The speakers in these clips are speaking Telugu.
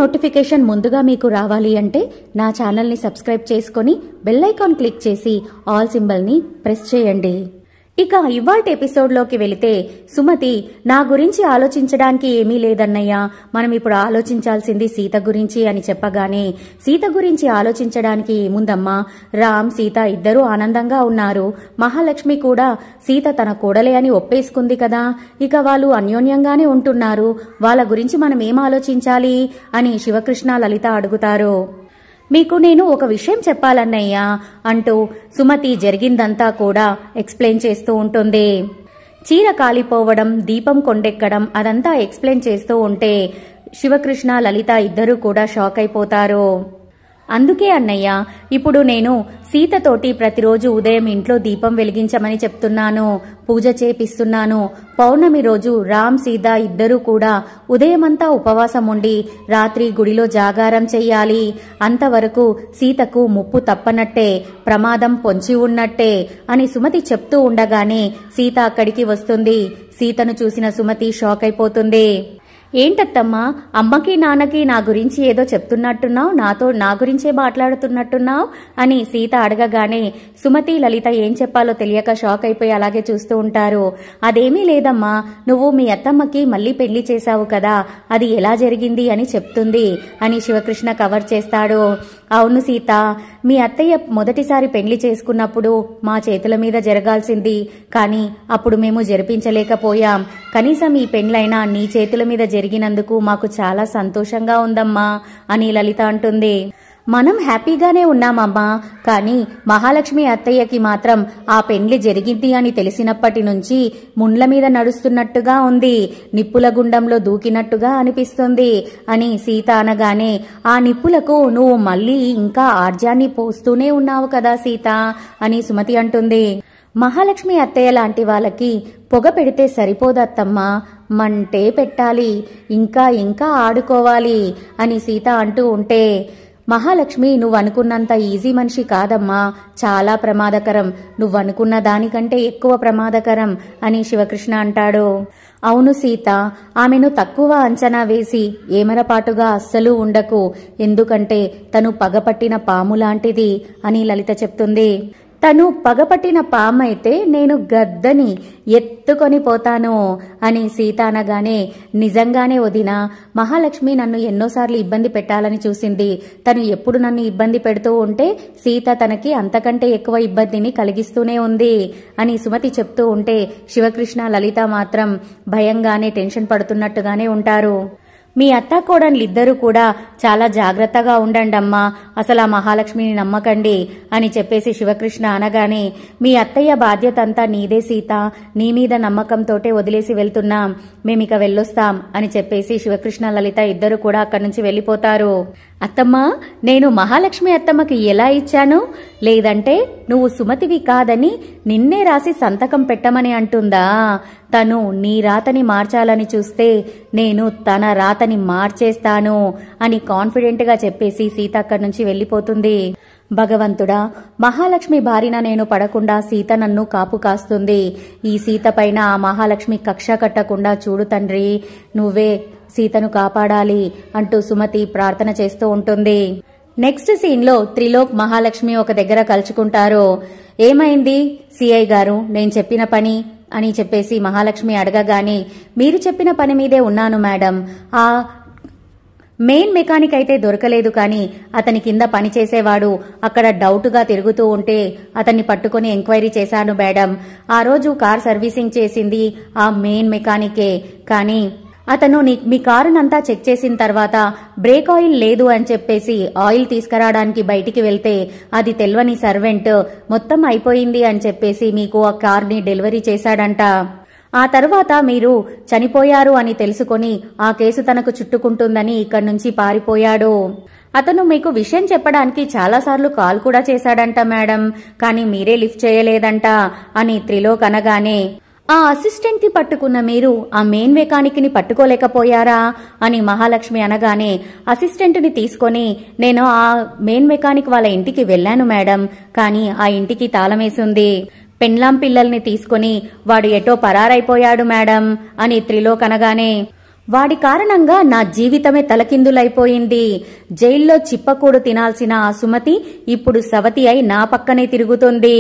నోటిఫికేషన్ ముందుగా మీకు రావాలి అంటే నా ఛానల్ని సబ్స్క్రైబ్ చేసుకొని బెల్ ఐకాన్ క్లిక్ చేసి ఆల్ సింబల్ని ప్రెస్ చేయండి. ఇక ఇవాల్టి ఎపిసోడ్లోకి వెళితే, సుమతి నా గురించి ఆలోచించడానికి ఏమీ లేదన్నయ్య, మనం ఇప్పుడు ఆలోచించాల్సింది సీత గురించి అని చెప్పగానే, సీత గురించి ఆలోచించడానికి ఏముందమ్మా, రామ్ సీత ఇద్దరూ ఆనందంగా ఉన్నారు. మహాలక్ష్మి కూడా సీత తన కోడలే అని ఒప్పేసుకుంది కదా, ఇక వాళ్ళు అన్యోన్యంగానే ఉంటున్నారు. వాళ్ళ గురించి మనం ఏం ఆలోచించాలి అని శివకృష్ణ లలిత అడుగుతారు. మీకు నేను ఒక విషయం చెప్పాలన్నయ్యా అంటూ సుమతి జరిగిందంతా కూడా ఎక్స్ప్లెయిన్ చేస్తూ ఉంటుంది. చీర కాలిపోవడం, దీపం కొండెక్కడం అదంతా ఎక్స్ప్లెయిన్ చేస్తూ ఉంటే శివకృష్ణ లలిత ఇద్దరూ కూడా షాక్ అయిపోతారు. అందుకే అన్నయ్య, ఇప్పుడు నేను సీతతోటి ప్రతిరోజు ఉదయం ఇంట్లో దీపం వెలిగించమని చెప్తున్నాను, పూజ చేపిస్తున్నాను. పౌర్ణమి రోజు రామ్ సీత ఇద్దరూ కూడా ఉదయమంతా ఉపవాసం ఉండి రాత్రి గుడిలో జాగారం చెయ్యాలి. అంతవరకు సీతకు ముప్పు తప్పనట్టే, ప్రమాదం పొంచి ఉన్నట్టే అని సుమతి చెప్తూ ఉండగానే సీత అక్కడికి వస్తుంది. సీతను చూసిన సుమతి షాక్ అయిపోతుంది. ఏంటత్తమ్మా, అమ్మకి నాన్నకి నా గురించి ఏదో చెప్తున్నట్టున్నావు, నా గురించే మాట్లాడుతున్నట్టున్నావు అని సీత అడగగానే సుమతి లలిత ఏం చెప్పాలో తెలియక షాక్ అయిపోయి అలాగే చూస్తూ ఉంటారు. అదేమీ లేదమ్మా, నువ్వు మీ అత్తమ్మకి మళ్ళీ పెళ్లి చేశావు కదా, అది ఎలా జరిగింది అని చెప్తుంది అని శివకృష్ణ కవర్ చేస్తాడు. అవును సీత, మీ అత్తయ్య మొదటిసారి పెళ్లి చేసుకున్నప్పుడు మా చేతుల మీద జరగాల్సింది, కానీ అప్పుడు మేము జరిపించలేకపోయాం. కనీసం ఈ పెళ్లైనా నీ చేతుల మీద జరిగినందుకు మాకు చాలా సంతోషంగా ఉందమ్మా అని లలిత అంటుంది. మనం హ్యాపీగానే ఉన్నామమ్మా, కానీ మహాలక్ష్మి అత్తయ్యకి మాత్రం ఆ పెండ్లి జరిగింది అని తెలిసినప్పటి నుంచి ముండ్ల మీద నడుస్తున్నట్టుగా ఉంది, నిప్పుల గుండంలో దూకినట్టుగా అనిపిస్తుంది అని సీత అనగానే, ఆ నిప్పులకు నువ్వు మళ్ళీ ఇంకా ఆర్జాన్ని పోస్తూనే ఉన్నావు కదా సీత అని సుమతి అంటుంది. మహాలక్ష్మి అత్తయ్య లాంటి వాళ్ళకి పొగ పెడితే సరిపోదత్తమ్మా, మంటే పెట్టాలి, ఇంకా ఇంకా ఆడుకోవాలి అని సీత అంటూ ఉంటే, మహాలక్ష్మి నువ్వనుకున్నంత ఈజీ మనిషి కాదమ్మా, చాలా ప్రమాదకరం, నువ్వనుకున్న దానికంటే ఎక్కువ ప్రమాదకరం అని శివకృష్ణ అంటాడు. అవును సీత, ఆమెను తక్కువ అంచనా వేసి ఏమరపాటుగా అస్సలు ఉండకు, ఎందుకంటే తను పగపట్టిన పాము లాంటిది అని లలిత చెప్తుంది. తను పగపట్టిన పామైతే నేను గద్దని ఎత్తుకొని పోతాను అని సీత అనగానే, నిజంగానే వదినా, మహాలక్ష్మి నన్ను ఎన్నోసార్లు ఇబ్బంది పెట్టాలని చూసింది. తను ఎప్పుడు నన్ను ఇబ్బంది పెడుతూ ఉంటే సీత తనకి అంతకంటే ఎక్కువ ఇబ్బందిని కలిగిస్తూనే ఉంది అని సుమతి చెప్తూ ఉంటే శివకృష్ణ లలిత మాత్రం భయంగానే టెన్షన్ పడుతున్నట్టుగానే ఉంటారు. మీ అత్తాకోడళ్ళిద్దరూ కూడా చాలా జాగ్రత్తగా ఉండండమ్మా, అసలు ఆ మహాలక్ష్మిని నమ్మకండి అని చెప్పేసి శివకృష్ణ అనగానే, మీ అత్తయ్య బాధ్యత అంతా నీదే సీత, నీ మీద నమ్మకంతోటే వదిలేసి వెళ్తున్నాం, మేమిక వెళ్ళొస్తాం అని చెప్పేసి శివకృష్ణ లలిత ఇద్దరు కూడా అక్కడి నుంచి వెళ్ళిపోతారు. అత్తమ్మా, నేను మహాలక్ష్మి అత్తమ్మకి ఎలా ఇచ్చాను, లేదంటే నువ్వు సుమతివి కాదని నిన్నే రాసి సంతకం పెట్టమని అంటుందా, తను నీ రాతని మార్చాలని చూస్తే నేను తన రాతని మార్చేస్తాను అని కాన్ఫిడెంట్ గా చెప్పేసి సీత అక్కడి నుంచి వెళ్ళిపోతుంది. భగవంతుడా, మహాలక్ష్మి బారిన నేను పడకుండా సీత నన్ను కాపు కాస్తుంది, ఈ సీత పైన ఆ మహాలక్ష్మి కక్ష కట్టకుండా చూడు తండ్రి, నువ్వే సీతను కాపాడాలి అంటూ సుమతి ప్రార్థన చేస్తూ ఉంటుంది. నెక్స్ట్ సీన్ లో త్రిలోక్ మహాలక్ష్మి ఒక దగ్గర కలుసుకుంటారు. ఏమైంది సిఐ గారు, నేను చెప్పిన పని అని చెప్పేసి మహాలక్ష్మి అడగగానే, మీరు చెప్పిన పని మీదే ఉన్నాను మేడం, ఆ మెయిన్ మెకానిక్ అయితే దొరకలేదు, కానీ అతని కింద పనిచేసేవాడు అక్కడ డౌట్గా తిరుగుతూ ఉంటే అతన్ని పట్టుకుని ఎంక్వైరీ చేశాను మేడం. ఆ రోజు కార్ సర్వీసింగ్ చేసింది ఆ మెయిన్ మెకానికే, కానీ అతను మీ కారునంతా చెక్ చేసిన తర్వాత బ్రేక్ ఆయిల్ లేదు అని చెప్పేసి ఆయిల్ తీసుకురావడానికి బయటికి వెళ్తే అది తెల్వని సర్వెంట్ మొత్తం అయిపోయింది అని చెప్పేసి మీకు ఆ కార్ని డెలివరీ చేశాడంట. ఆ తర్వాత మీరు చనిపోయారు అని తెలుసుకొని ఆ కేసు తనకు చుట్టుకుంటుందని ఇక్కడి నుంచి పారిపోయాడు. అతను మీకు విషయం చెప్పడానికి చాలాసార్లు కాల్ కూడా చేశాడంట మేడం, కానీ మీరే లిఫ్ట్ చేయలేదంట అని త్రిలోక్ అనగానే, ఆ అసిస్టెంట్ ని పట్టుకున్న మీరు ఆ మెయిన్ మెకానిక్ ని పట్టుకోలేకపోయారా అని మహాలక్ష్మి అనగానే, అసిస్టెంట్ ని తీసుకొని నేను ఆ మెయిన్ మెకానిక్ వాళ్ళ ఇంటికి వెళ్లాను మేడం, కానీ ఆ ఇంటికి తాళమేసింది, పెండ్లాం పిల్లల్ని తీసుకుని వాడు ఎటో పరారైపోయాడు మేడం అని త్రిలోక్ అనగానే, వాడి కారణంగా నా జీవితమే తలకిందులైపోయింది. జైల్లో చిప్పకూడు తినాల్సిన ఆ సుమతి ఇప్పుడు సవతి అయి నా పక్కనే తిరుగుతుంది.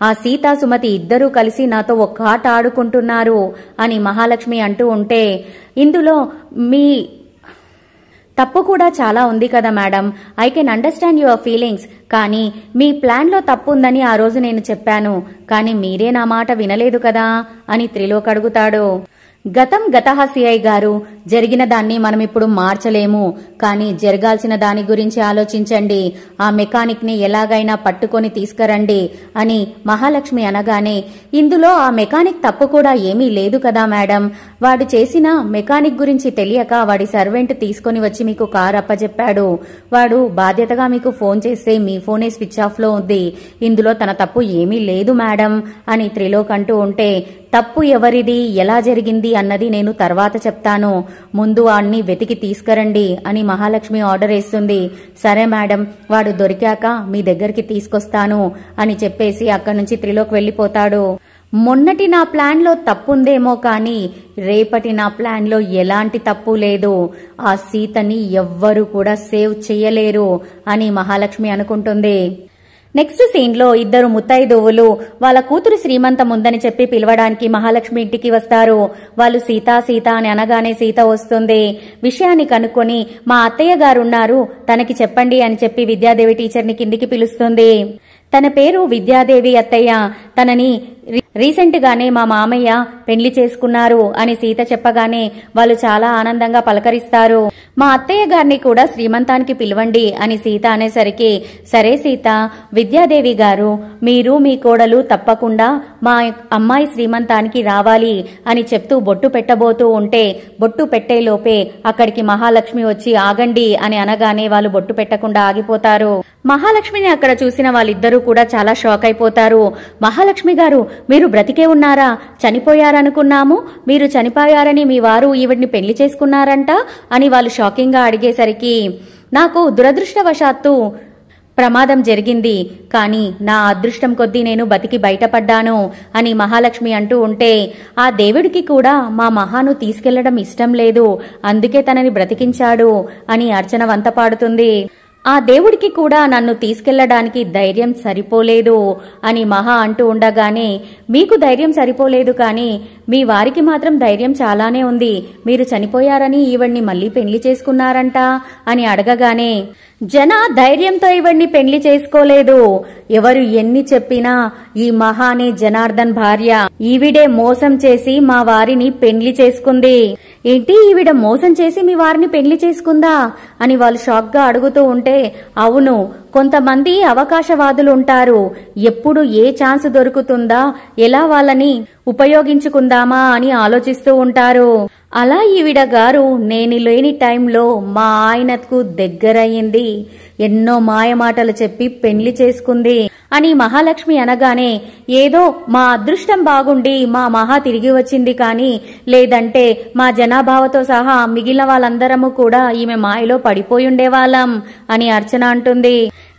ఆ సీతా సుమతి ఇద్దరూ కలిసి నాతో ఒక్క ఆట ఆడుకుంటున్నారు అని మహాలక్ష్మి అంటూ ఉంటే, ఇందులో మీ తప్పు కూడా చాలా ఉంది కదా madam. I can understand your feelings. కానీ మీ ప్లాన్లో తప్పు ఉందని ఆ రోజు నేను చెప్పాను. కానీ మీరే నా మాట వినలేదు కదా అని త్రిలోక్ అడుగుతాడు. గతం గతః సిఐ గారు, జరిగిన దాన్ని మనం ఇప్పుడు మార్చలేము. కానీ జరగాల్సిన దాని గురించి ఆలోచించండి. ఆ మెకానిక్ ని ఎలాగైనా పట్టుకొని తీసుకురండి అని మహాలక్ష్మి అనగానే, ఇందులో ఆ మెకానిక్ తప్పు కూడా ఏమీ లేదు కదా మేడం. వాడు చేసిన మెకానిక్ గురించి తెలియక వాడి సర్వెంట్ తీసుకొని వచ్చి మీకు కారు అప్పచెప్పాడు. వాడు బాధ్యతగా మీకు ఫోన్ చేస్తే మీ ఫోనే స్విచ్ ఆఫ్ లో ఉంది. ఇందులో తన తప్పు ఏమీ లేదు మేడం అని త్రిలోక్ అంటూ ఉంటే, తప్పు ఎవరిది, ఎలా జరిగింది అన్నది నేను తర్వాత చెప్తాను. ముందు వాడిని వెతికి తీసుకురండి అని మహాలక్ష్మి ఆర్డర్ వేస్తుంది. సరే మేడం, వాడు దొరికాక మీ దగ్గరికి తీసుకొస్తాను అని చెప్పేసి అక్కడి నుంచి త్రిలోక్ వెళ్లిపోతాడు. మొన్నటి నా ప్లాన్లో తప్పుందేమో కానీ రేపటి నా ప్లాన్లో ఎలాంటి తప్పు లేదు. ఆ సీతని ఎవ్వరూ కూడా సేవ్ చెయ్యలేరు అని మహాలక్ష్మి అనుకుంటుంది. నెక్స్ట్ సీన్ లో ఇద్దరు ముత్తైదువులు వాళ్ళ కూతురు శ్రీమంతం ఉందని చెప్పి పిలవడానికి మహాలక్ష్మి ఇంటికి వస్తారు. వాళ్ళు సీత సీత అని అనగానే సీత వస్తుంది. విషయాన్ని కనుక్కొని, మా అత్తయ్య గారున్నారు, తనకి చెప్పండి అని చెప్పి విద్యాదేవి టీచర్ని కిందికి పిలుస్తుంది. తన పేరు విద్యాదేవి అత్తయ్య. తనని రీసెంట్ గానే మా మామయ్య పెళ్లి చేసుకున్నారు అని సీత చెప్పగానే వాళ్ళు చాలా ఆనందంగా పలకరిస్తారు. మా అత్తయ్య గారిని కూడా శ్రీమంతానికి పిలవండి అని సీత అనేసరికి, సరే సీత, విద్యాదేవి గారు, మీరు మీ కోడలు తప్పకుండా మా అమ్మాయి శ్రీమంతానికి రావాలి అని చెప్తూ బొట్టు పెట్టబోతూ ఉంటే, బొట్టు పెట్టేలోపే అక్కడికి మహాలక్ష్మి వచ్చి ఆగండి అని అనగానే వాళ్ళు బొట్టు పెట్టకుండా ఆగిపోతారు. మహాలక్ష్మిని అక్కడ చూసిన వాళ్ళిద్దరూ కూడా చాలా షాక్ అయిపోతారు. మహాలక్ష్మి గారు, మీరు బ్రతికే ఉన్నారా? చనిపోయారనుకున్నాము. మీరు చనిపోయారని మీ వారు ఈవిడ్ని పెళ్లి చేసుకున్నారంట అని వాళ్ళు షాకింగ్ గా అడిగేసరికి, నాకు దురదృష్టవశాత్తు ప్రమాదం జరిగింది, కానీ నా అదృష్టం కొద్దీ నేను బతికి బయటపడ్డాను అని మహాలక్ష్మి అంటూ ఉంటే, ఆ దేవుడికి కూడా మా మహాను తీసుకెళ్లడం ఇష్టం లేదు, అందుకే తనని బ్రతికించాడు అని అర్చన వంత పాడుతుంది. ఆ దేవుడికి కూడా నన్ను తీసుకెళ్లడానికి ధైర్యం సరిపోలేదు అని మహా అంటూ ఉండగానే, మీకు ధైర్యం సరిపోలేదు కానీ మీ వారికి మాత్రం ధైర్యం చాలానే ఉంది. మీరు చనిపోయారని ఈవిడ్ని మళ్లీ పెళ్లి చేసుకున్నారంట అని అడగగానే, జన ధైర్యంతో ఈవిడ్ని పెళ్లి చేసుకోలేదు. ఎవరు ఎన్ని చెప్పినా ఈ మహానే జనార్దన్ భార్య. ఈవిడే మోసం చేసి మా వారిని పెళ్లి చేసుకుంది. ఏంటి, ఈవిడ మోసం చేసి మీ వారిని పెళ్లి చేసుకుందా అని వాళ్ళు షాక్ గా అడుగుతూ ఉంటే, అవును, కొంతమంది అవకాశవాదులు ఉంటారు. ఎప్పుడు ఏ ఛాన్స్ దొరుకుతుందా, ఎలా వాళ్ళని ఉపయోగించుకుందామా అని ఆలోచిస్తూ ఉంటారు. అలా ఈవిడ గారు నేను లేని టైంలో మా ఆయనకు దగ్గరయ్యింది. ఎన్నో మాయమాటలు చెప్పి పెళ్లి చేసుకుంది అని మహాలక్ష్మి అనగానే, ఏదో మా అదృష్టం బాగుండి మా మహా తిరిగి వచ్చింది కానీ లేదంటే మా జనాభావతో సహా మిగిలిన వాళ్ళందరము కూడా ఈమె మాయలో పడిపోయుండేవాళ్ళం అని అర్చన అంటుంది.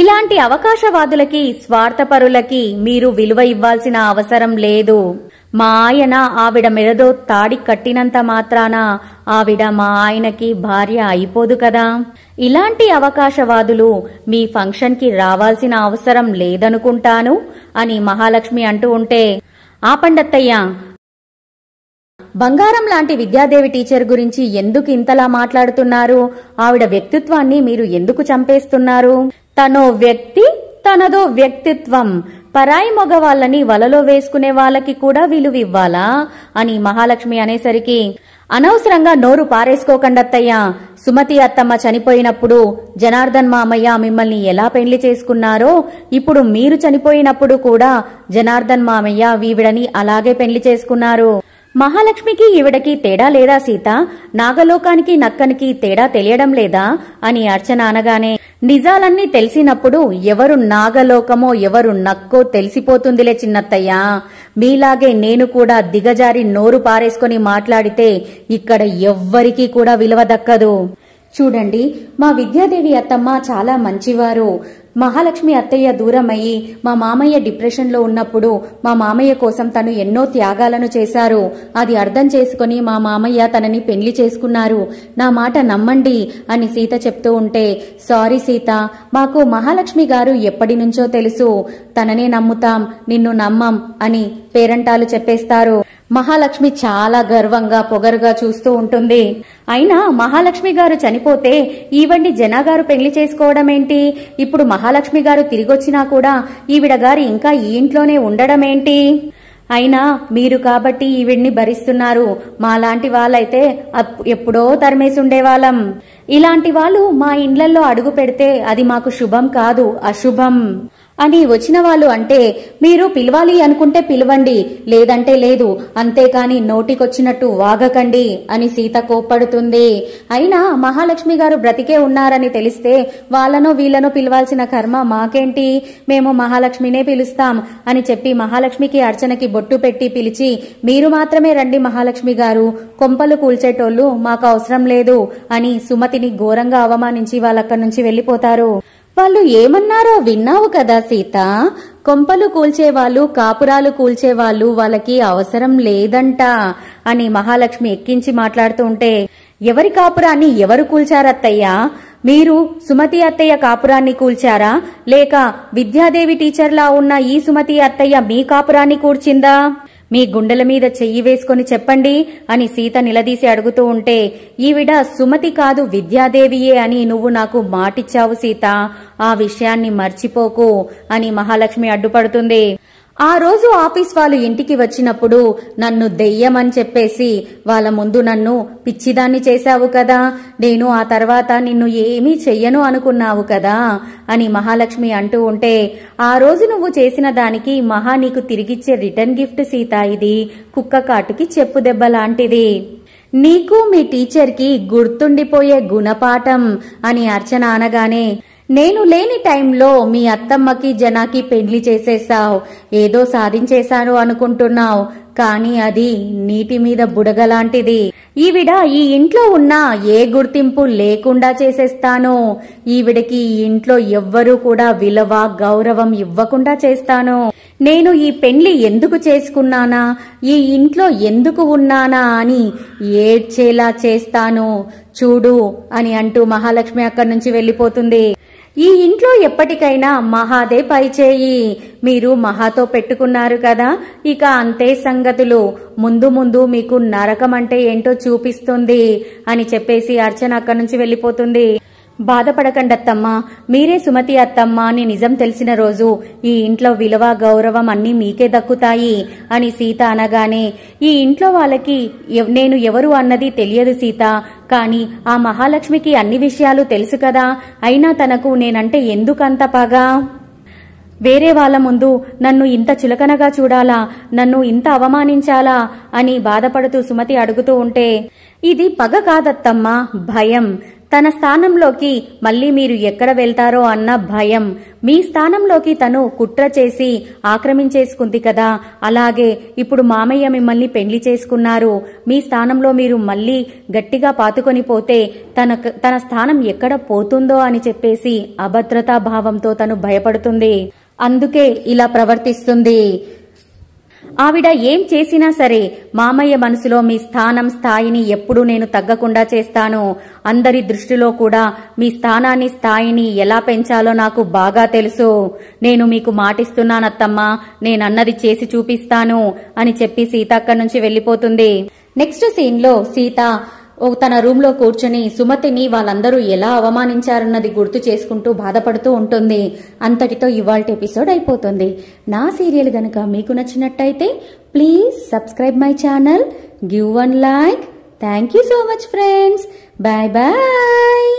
ఇలాంటి అవకాశవాదులకి, స్వార్థపరులకి మీరు విలువ ఇవ్వాల్సిన అవసరం లేదు. మా ఆయన ఆవిడ మెడదో తాడి కట్టినంత మాత్రాన ఆవిడ మా ఆయనకి భార్య అయిపోదు కదా. ఇలాంటి అవకాశవాదులు మీ ఫంక్షన్ కి రావాల్సిన అవసరం లేదనుకుంటాను అని మహాలక్ష్మి అంటూ ఉంటే, ఆపండత్తయ్య, బంగారం లాంటి విద్యాదేవి టీచర్ గురించి ఎందుకు ఇంతలా మాట్లాడుతున్నారు? ఆవిడ వ్యక్తిత్వాన్ని మీరు ఎందుకు చంపేస్తున్నారు? తనో వ్యక్తి, తనదో వ్యక్తిత్వం. పరాయి మగవాళ్ళని వలలో వేసుకునే వాళ్ళకి కూడా విలువివ్వాలా అని మహాలక్ష్మి అనేసరికి, అనవసరంగా నోరు పారేసుకోకండత్తయ్య. సుమతి అత్తమ్మ చనిపోయినప్పుడు జనార్దన్ మామయ్య మిమ్మల్ని ఎలా పెళ్లి చేసుకున్నారో, ఇప్పుడు మీరు చనిపోయినప్పుడు కూడా జనార్దన్ మామయ్య వీవిడని అలాగే పెళ్లి చేసుకున్నారు. మహాలక్ష్మికి ఈవిడకి తేడా లేదా సీత? నాగలోకానికి నక్కనికి తేడా తెలియడం లేదా అని అర్చన అనగానే, నిజాలన్నీ తెలిసినప్పుడు ఎవరు నాగలోకమో ఎవరు నక్కో తెలిసిపోతుందిలే చిన్నత్తయ్య. మీలాగే నేను కూడా దిగజారి నోరు పారేసుకొని మాట్లాడితే ఇక్కడ ఎవ్వరికీ కూడా విలువ దక్కదు. చూడండి, మా విద్యాదేవి అత్తమ్మ చాలా మంచివారు. మహాలక్ష్మి అత్తయ్య దూరమయ్యి మా మామయ్య డిప్రెషన్లో ఉన్నప్పుడు మా మామయ్య కోసం తను ఎన్నో త్యాగాలను చేశారు. అది అర్థం చేసుకుని మా మామయ్య తనని పెళ్లి చేసుకున్నారు. నా మాట నమ్మండి అని సీత చెప్తూ ఉంటే, సారీ సీత, మాకు మహాలక్ష్మి గారు ఎప్పటి నుంచో తెలుసు, తననే నమ్ముతాం, నిన్ను నమ్మం అని పేరంటాలు చెప్పేస్తారు. మహాలక్ష్మి చాలా గర్వంగా పొగరుగా చూస్తూ ఉంటుంది. అయినా మహాలక్ష్మి గారు చనిపోతే ఈవండి జనాగారు పెళ్లి చేసుకోవడం ఏంటి? ఇప్పుడు మహాలక్ష్మి గారు తిరిగొచ్చినా కూడా ఈవిడ గారు ఇంకా ఈ ఇంట్లోనే ఉండడం ఏంటి? అయినా మీరు కాబట్టి ఈవిడ్ని భరిస్తున్నారు. మాలాంటి వాళ్ళైతే ఎప్పుడో తరిమేసి ఉండేవాళ్ళం. ఇలాంటి వాళ్ళు మా ఇండ్లల్లో అడుగు పెడితే అది మాకు శుభం కాదు, అశుభం అని వచ్చిన వాళ్ళు అంటే, మీరు పిలవాలి అనుకుంటే పిలవండి, లేదంటే లేదు, అంతేకాని నోటికొచ్చినట్టు వాగకండి అని సీత కోప్పడుతుంది. అయినా మహాలక్ష్మి గారు బ్రతికే ఉన్నారని తెలిస్తే వాళ్ళనో వీళ్ళనో పిలవాల్సిన కర్మ మాకేంటి, మేము మహాలక్ష్మినే పిలుస్తాం అని చెప్పి మహాలక్ష్మికి అర్చనకి బొట్టు పెట్టి పిలిచి, మీరు మాత్రమే రండి మహాలక్ష్మి గారు, కొంపలు కూల్చేటోళ్లు మాకు అవసరం లేదు అని సుమతిని ఘోరంగా అవమానించి వాళ్ళక్కడి నుంచి వెళ్లిపోతారు. వాళ్ళు ఏమన్నారో విన్నావు కదా సీత? కొంపలు కూల్చేవాళ్ళు, కాపురాలు కూల్చేవాళ్ళు వాళ్ళకి అవసరం లేదంట అని మహాలక్ష్మి ఎక్కించి మాట్లాడుతూ ఉంటే, ఎవరి కాపురాన్ని ఎవరు కూల్చారత్తయ్యా? మీరు సుమతి అత్తయ్య కాపురాన్ని కూల్చారా, లేక విద్యాదేవి టీచర్లా ఉన్న ఈ సుమతి అత్తయ్య మీ కాపురాన్ని కూర్చిందా? మీ గుండెల మీద చెయ్యి వేసుకొని చెప్పండి అని సీత నిలదీసి అడుగుతూ ఉంటే, ఈవిడ సుమతి కాదు విద్యాదేవియే అని నువ్వు నాకు మాటిచ్చావు సీత, ఆ విషయాన్ని మర్చిపోకు అని మహాలక్ష్మి అడ్డుపడుతుంది. ఆ రోజు ఆఫీస్ వాళ్ళు ఇంటికి వచ్చినప్పుడు నన్ను దెయ్యమని చెప్పేసి వాళ్ళ ముందు నన్ను పిచ్చిదాన్ని చేశావు కదా, నేను ఆ తర్వాత నిన్ను ఏమీ చెయ్యను అనుకున్నావు కదా అని మహాలక్ష్మి అంటూ ఉంటే, ఆ రోజు నువ్వు చేసిన దానికి మహా నీకు తిరిగిచ్చే రిటర్న్ గిఫ్ట్ సీత, ఇది కుక్క కాటుకి చెప్పు దెబ్బ లాంటిది, నీకు మీ టీచర్కి గుర్తుండిపోయే గుణపాఠం అని అర్చన అనగానే, నేను లేని టైంలో మీ అత్తమ్మకి జనాకి పెళ్లి చేసేసావు, ఏదో సాధించేశాను అనుకుంటున్నావు, కానీ అది నీటి మీద బుడగలాంటిది. ఈవిడ ఈ ఇంట్లో ఉన్న ఏ గుర్తింపు లేకుండా చేసేస్తాను, ఈవిడకి ఈ ఇంట్లో ఎవ్వరూ కూడా విలువ గౌరవం ఇవ్వకుండా చేస్తాను, నేను ఈ పెళ్లి ఎందుకు చేసుకున్నానా, ఈ ఇంట్లో ఎందుకు ఉన్నానా అని ఏడ్చేలా చేస్తాను చూడు అని అంటూ మహాలక్ష్మి అక్కడి నుంచి వెళ్లిపోతుంది. ఈ ఇంట్లో ఎప్పటికైనా మహాదే పైచేయి, మీరు మహాతో పెట్టుకున్నారు కదా, ఇక అంతే సంగతులు, ముందు ముందు మీకు నరకం అంటే ఏంటో చూపిస్తుంది అని చెప్పేసి అర్చన అక్కడి నుంచి వెళ్లిపోతుంది. బాధపడకండి అత్తమ్మ, మీరే సుమతి అత్తమ్మ అని నిజం తెలిసిన రోజు ఈ ఇంట్లో విలువ గౌరవం అన్నీ మీకే దక్కుతాయి అని సీత అనగానే, ఈ ఇంట్లో వాళ్ళకి నేను ఎవరు అన్నది తెలియదు సీత, కానీ ఆ మహాలక్ష్మికి అన్ని విషయాలు తెలుసు కదా, అయినా తనకు నేనంటే ఎందుకంత పగ? వేరే వాళ్ళ ముందు నన్ను ఇంత చులకనగా చూడాలా, నన్ను ఇంత అవమానించాలా అని బాధపడుతూ సుమతి అడుగుతూ ఉంటే, ఇది పగ కాదత్తమ్మా, భయం. తన స్థానంలోకి మళ్ళీ మీరు ఎక్కడ వెళ్తారో అన్న భయం. మీ స్థానంలోకి తను కుట్ర చేసి ఆక్రమించేసుకుంది కదా, అలాగే ఇప్పుడు మామయ్య మిమ్మల్ని పెళ్లి చేసుకున్నారు, మీ స్థానంలో మీరు మళ్ళీ గట్టిగా పాతుకొని పోతే తన స్థానం ఎక్కడ పోతుందో అని చెప్పేసి అభద్రతా భావంతో తను భయపడుతుంది. అందుకే ఇలా ప్రవర్తిస్తుంది. ఆవిడ ఏం చేసినా సరే మామయ్య మనసులో మీ స్థానం స్థాయిని ఎప్పుడూ నేను తగ్గకుండా చేస్తాను. అందరి దృష్టిలో కూడా మీ స్థానాన్ని స్థాయిని ఎలా పెంచాలో నాకు బాగా తెలుసు. నేను మీకు మాటిస్తున్నానత్తమ్మా, నేనన్నది చేసి చూపిస్తాను అని చెప్పి సీత అక్కడి నుంచి వెళ్లిపోతుంది. నెక్స్ట్ సీన్ లో సీత తన రూమ్ లో కూర్చుని సుమతిని వాళ్ళందరూ ఎలా అవమానించారన్నది గుర్తు చేసుకుంటూ బాధపడుతూ ఉంటుంది. అంతటితో ఇవాల్టి ఎపిసోడ్ అయిపోతుంది. నా సీరియల్ గనుక మీకు నచ్చినట్టయితే please subscribe my channel, give one like. Thank you so much friends. Bye bye.